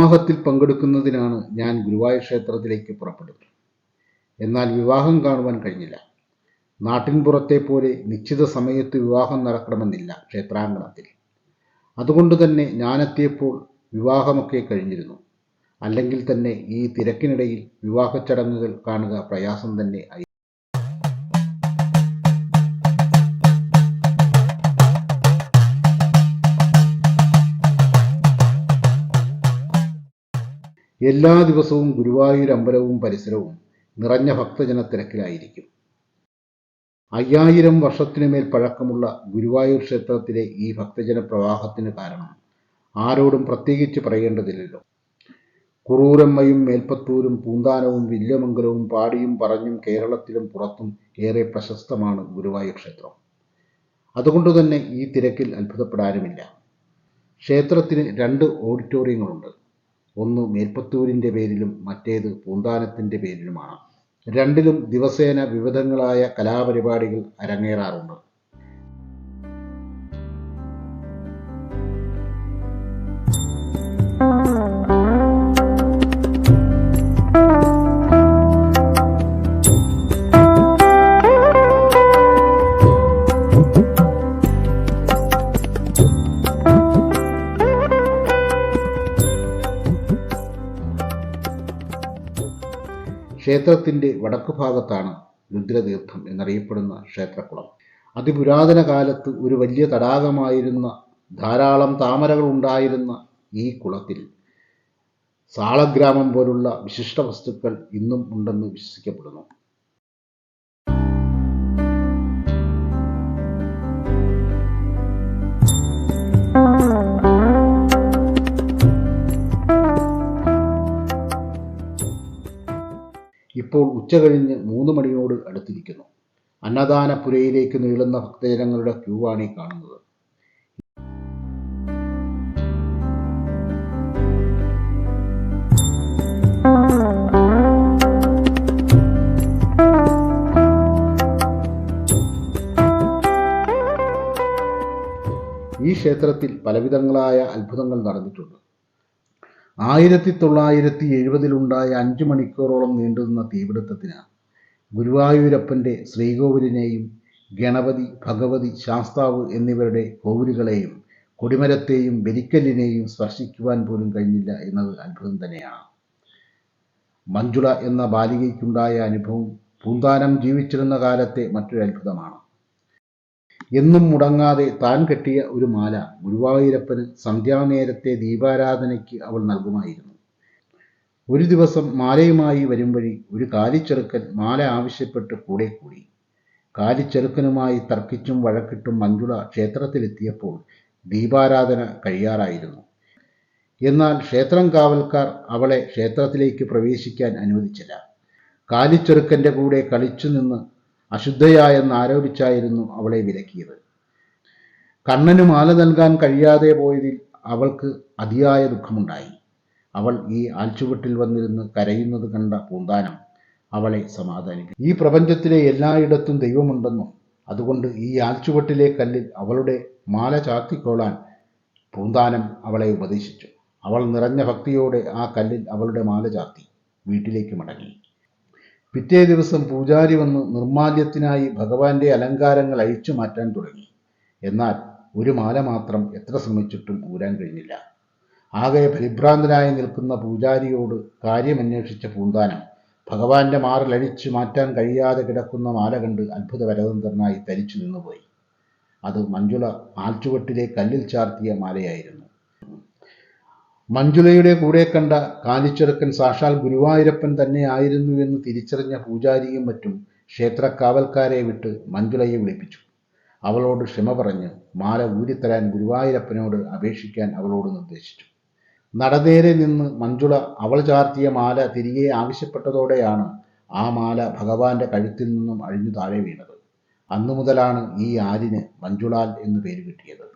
വിവാഹത്തിൽ പങ്കെടുക്കുന്നതിനാണ് ഞാൻ ഗുരുവായൂർ ക്ഷേത്രത്തിലേക്ക് പുറപ്പെട്ടത്. എന്നാൽ വിവാഹം കാണുവാൻ കഴിഞ്ഞില്ല. നാട്ടിൻപുറത്തെ പോലെ നിശ്ചിത സമയത്ത് വിവാഹം നടക്കണമെന്നില്ല ക്ഷേത്രാങ്കണത്തിൽ. അതുകൊണ്ട് തന്നെ ഞാനെത്തിയപ്പോൾ വിവാഹമൊക്കെ കഴിഞ്ഞിരുന്നു. അല്ലെങ്കിൽ തന്നെ ഈ തിരക്കിനിടയിൽ വിവാഹ ചടങ്ങുകൾ കാണുക പ്രയാസം തന്നെ ആയി. എല്ലാ ദിവസവും ഗുരുവായൂർ അമ്പലവും പരിസരവും നിറഞ്ഞ ഭക്തജന തിരക്കിലായിരിക്കും. 5000 വർഷത്തിനുമേൽ പഴക്കമുള്ള ഗുരുവായൂർ ക്ഷേത്രത്തിലെ ഈ ഭക്തജന പ്രവാഹത്തിന് കാരണം ആരോടും പ്രത്യേകിച്ച് പറയേണ്ടതില്ലല്ലോ. കുറൂരമ്മയും മേൽപ്പത്തൂരും പൂന്താനവും വില്വമംഗലവും പാടിയും പറഞ്ഞും കേരളത്തിലും പുറത്തും ഏറെ പ്രശസ്തമാണ് ഗുരുവായൂർ ക്ഷേത്രം. അതുകൊണ്ടുതന്നെ ഈ തിരക്കിൽ അത്ഭുതപ്പെടാനുമില്ല. ക്ഷേത്രത്തിന് 2 ഓഡിറ്റോറിയങ്ങളുണ്ട്. ഒന്ന് മേൽപ്പത്തൂരിൻ്റെ പേരിലും മറ്റേത് പൂന്താനത്തിൻ്റെ പേരിലുമാണ്. രണ്ടിലും ദിവസേന വിവിധങ്ങളായ കലാപരിപാടികൾ അരങ്ങേറാറുണ്ട്. ക്ഷേത്രത്തിൻ്റെ വടക്കു ഭാഗത്താണ് രുദ്രതീർത്ഥം എന്നറിയപ്പെടുന്ന ക്ഷേത്രക്കുളം. അതിപുരാതന കാലത്ത് ഒരു വലിയ തടാകമായിരുന്ന, ധാരാളം താമരകൾ ഉണ്ടായിരുന്ന ഈ കുളത്തിൽ സാളഗ്രാമം പോലുള്ള വിശിഷ്ട വസ്തുക്കൾ ഇന്നും ഉണ്ടെന്ന് വിശ്വസിക്കപ്പെടുന്നു. ഇപ്പോൾ ഉച്ചകഴിഞ്ഞ് 3 മണിയോട് അടുത്തിരിക്കുന്നു. അന്നദാനപുരയിലേക്ക് നീളുന്ന ഭക്തജനങ്ങളുടെ ക്യൂ ആണ് ഈ കാണുന്നത്. ഈ ക്ഷേത്രത്തിൽ പലവിധങ്ങളായ അത്ഭുതങ്ങൾ നടന്നിട്ടുണ്ട്. 1970-ലുണ്ടായ 5 മണിക്കൂറോളം നീണ്ടുനിന്ന തീപിടുത്തത്തിന് ഗുരുവായൂരപ്പൻ്റെ ശ്രീകോവിലിനെയും ഗണപതി, ഭഗവതി, ശാസ്താവ് എന്നിവരുടെ കോവിലുകളെയും കൊടിമരത്തെയും ബലിക്കല്ലിനെയും സ്പർശിക്കുവാൻ പോലും കഴിഞ്ഞില്ല എന്നത് അത്ഭുതം തന്നെയാണ്. മഞ്ജുള എന്ന ബാലികയ്ക്കുണ്ടായ അനുഭവം പൂന്താനം ജീവിച്ചിരുന്ന കാലത്തെ മറ്റൊരു അത്ഭുതമാണ്. എന്നും മുടങ്ങാതെ താൻ കെട്ടിയ ഒരു മാല ഗുരുവായൂരപ്പന് സന്ധ്യാനേരത്തെ ദീപാരാധനയ്ക്ക് അവൾ നൽകുമായിരുന്നു. ഒരു ദിവസം മാലയുമായി വരും വഴി ഒരു കാലിച്ചെറുക്കൻ മാല ആവശ്യപ്പെട്ട് കൂടെ കൂടി. കാലിച്ചെറുക്കനുമായി തർക്കിച്ചും വഴക്കിട്ടും മഞ്ജുള ക്ഷേത്രത്തിലെത്തിയപ്പോൾ ദീപാരാധന കഴിയാറായിരുന്നു. എന്നാൽ ക്ഷേത്രം കാവൽക്കാർ അവളെ ക്ഷേത്രത്തിലേക്ക് പ്രവേശിക്കാൻ അനുവദിച്ചില്ല. കാലിച്ചെറുക്കൻ്റെ കൂടെ കളിച്ചു നിന്ന് അശുദ്ധയായെന്നാരോപിച്ചായിരുന്നു അവളെ വിലക്കിയത്. കണ്ണന് മാല നൽകാൻ കഴിയാതെ പോയതിൽ അവൾക്ക് അതിയായ ദുഃഖമുണ്ടായി. അവൾ ഈ ആൽച്ചുവട്ടിൽ വന്നിരുന്ന് കരയുന്നത് കണ്ട പൂന്താനം അവളെ സമാധാനിപ്പിച്ചു. ഈ പ്രപഞ്ചത്തിലെ എല്ലായിടത്തും ദൈവമുണ്ടെന്നും അതുകൊണ്ട് ഈ ആൽച്ചുവട്ടിലെ കല്ലിൽ അവളുടെ മാല ചാർത്തിക്കോളാൻ പൂന്താനം അവളെ ഉപദേശിച്ചു. അവൾ നിറഞ്ഞ ഭക്തിയോടെ ആ കല്ലിൽ അവളുടെ മാല ചാർത്തി വീട്ടിലേക്ക് മടങ്ങി. പിറ്റേ ദിവസം പൂജാരി വന്ന് നിർമ്മാല്യത്തിനായി ഭഗവാന്റെ അലങ്കാരങ്ങൾ അഴിച്ചു മാറ്റാൻ തുടങ്ങി. എന്നാൽ ഒരു മാല മാത്രം എത്ര ശ്രമിച്ചിട്ടും ഊരാൻ കഴിഞ്ഞില്ല. ആകെ പരിഭ്രാന്തനായി നിൽക്കുന്ന പൂജാരിയോട് കാര്യമന്വേഷിച്ച പൂന്താനം ഭഗവാന്റെ മാറിൽ അഴിച്ചു മാറ്റാൻ കഴിയാതെ കിടക്കുന്ന മാല കണ്ട് അത്ഭുതപരതന്ത്രനായി തരിച്ചു നിന്നുപോയി. അത് മഞ്ജുള ആൽച്ചുവട്ടിലെ കല്ലിൽ ചാർത്തിയ മാലയായിരുന്നു. മഞ്ജുളയുടെ കൂടെ കണ്ട കാലിച്ചെറുക്കൻ സാക്ഷാൽ ഗുരുവായൂരപ്പൻ തന്നെ ആയിരുന്നുവെന്ന് തിരിച്ചറിഞ്ഞ പൂജാരിയും മറ്റും ക്ഷേത്രക്കാവൽക്കാരെ വിട്ട് മഞ്ജുളയെ വിളിപ്പിച്ചു. അവളോട് ക്ഷമ പറഞ്ഞ് മാല ഊരിത്തരാൻ ഗുരുവായൂരപ്പനോട് അപേക്ഷിക്കാൻ അവളോട് നിർദ്ദേശിച്ചു. നടനേരെ നിന്ന് മഞ്ജുള അവൾ ചാർത്തിയ മാല തിരികെ ആവശ്യപ്പെട്ടതോടെയാണ് ആ മാല ഭഗവാന്റെ കഴുത്തിൽ നിന്നും അഴിഞ്ഞു താഴെ വീണത്. അന്നു മുതലാണ് ഈ ആലിന് മഞ്ജുളാൽ എന്ന് പേര് കിട്ടിയത്.